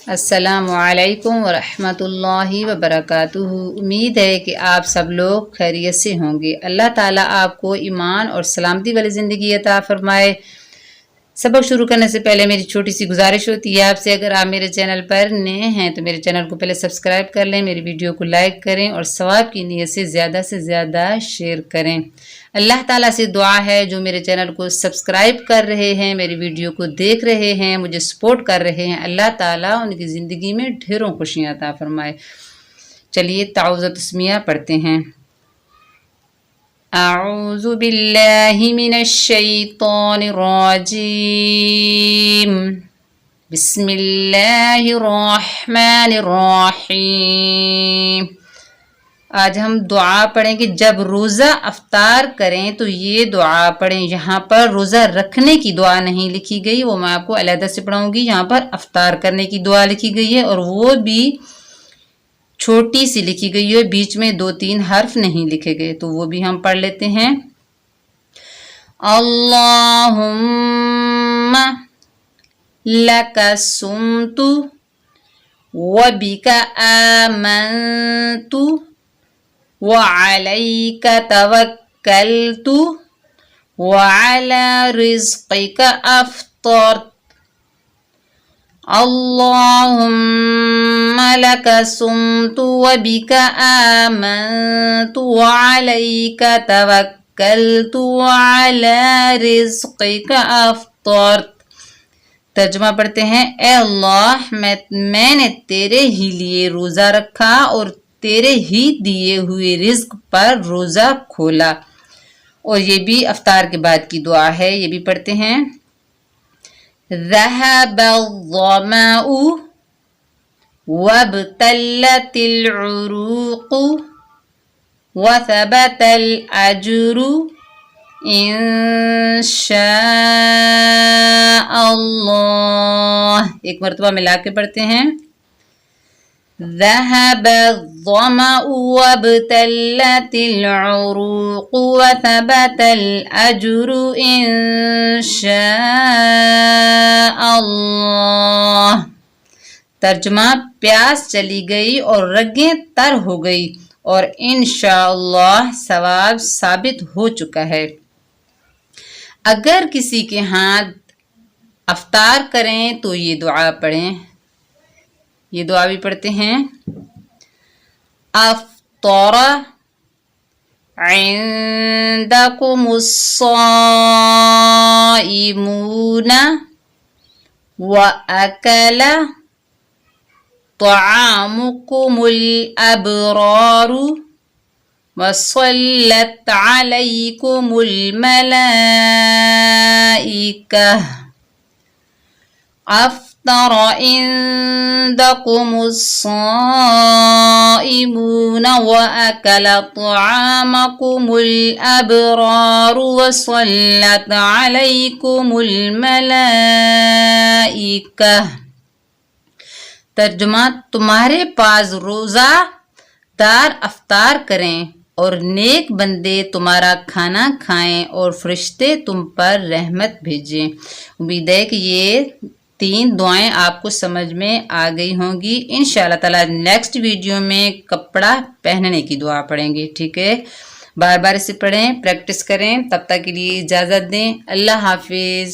السلام علیکم ورحمۃ اللہ وبرکاتہ۔ امید ہے کہ آپ سب لوگ خیریت سے ہوں گے۔ اللہ تعالیٰ آپ کو ایمان اور سلامتی والی زندگی عطا فرمائے۔ سبق شروع کرنے سے پہلے میری چھوٹی سی گزارش ہوتی ہے آپ سے، اگر آپ میرے چینل پر نئے ہیں تو میرے چینل کو پہلے سبسکرائب کر لیں، میری ویڈیو کو لائک کریں اور ثواب کی نیت سے زیادہ شیئر کریں۔ اللہ تعالیٰ سے دعا ہے جو میرے چینل کو سبسکرائب کر رہے ہیں، میری ویڈیو کو دیکھ رہے ہیں، مجھے سپورٹ کر رہے ہیں، اللہ تعالیٰ ان کی زندگی میں ڈھیروں خوشیاں عطا فرمائے۔ چلیے تعوذ و تسمیہ پڑھتے ہیں۔ اعوذ باللہ من الشیطان الرجیم، بسم اللہ الرحمن الرحیم۔ آج ہم دعا پڑھیں کہ جب روزہ افطار کریں تو یہ دعا پڑھیں۔ یہاں پر روزہ رکھنے کی دعا نہیں لکھی گئی، وہ میں آپ کو علیحدہ سے پڑھاؤں گی۔ یہاں پر افطار کرنے کی دعا لکھی گئی ہے اور وہ بھی چھوٹی سی لکھی گئی ہے، بیچ میں 2-3 حرف نہیں لکھے گئے، تو وہ بھی ہم پڑھ لیتے ہیں۔ اللہم لک صمت وبک آمنت وعلیک توکلت وعلی رزقک افطرت۔ اللہم لک صمت وبک آمنت وعلیک توکلت وعلی رزقک افطرت۔ ترجمہ پڑھتے ہیں۔ اے اللہ، میں نے تیرے ہی لیے روزہ رکھا اور تیرے ہی دیے ہوئے رزق پر روزہ کھولا۔ اور یہ بھی افطار کے بعد کی دعا ہے، یہ بھی پڑھتے ہیں۔ ذهب الظمأ وابتلت العروق وثبت الأجر انشاء اللہ۔ ایک مرتبہ ملا کے پڑھتے ہیں۔ ذهب الظمأ وابتلت العروق وثبت الأجر انشاء اللہ۔ ترجمہ، پیاس چلی گئی اور رگیں تر ہو گئی اور انشاءاللہ ثواب ثابت ہو چکا ہے۔ اگر کسی کے ہاتھ افطار کریں تو یہ دعا پڑھیں۔ یہ دعا بھی پڑھتے ہیں۔ افطر عندکم الصائمون وأکل طعامکم الابرار وصلت علیکم الملائکہ۔ افطر عندکم الصائمون وأکل طعامکم الابرار وصلت علیکم الملائکہ۔ ترجمہ، تمہارے پاس روزہ دار افطار کریں اور نیک بندے تمہارا کھانا کھائیں اور فرشتے تم پر رحمت بھیجیں۔ امید ہے کہ یہ 3 دعائیں آپ کو سمجھ میں آ گئی ہوں گی۔ انشاءاللہ تعالی نیکسٹ ویڈیو میں کپڑا پہننے کی دعا پڑھیں گے، ٹھیک ہے؟ بار بار اسے پڑھیں، پریکٹس کریں۔ تب تک کے لیے اجازت دیں، اللہ حافظ۔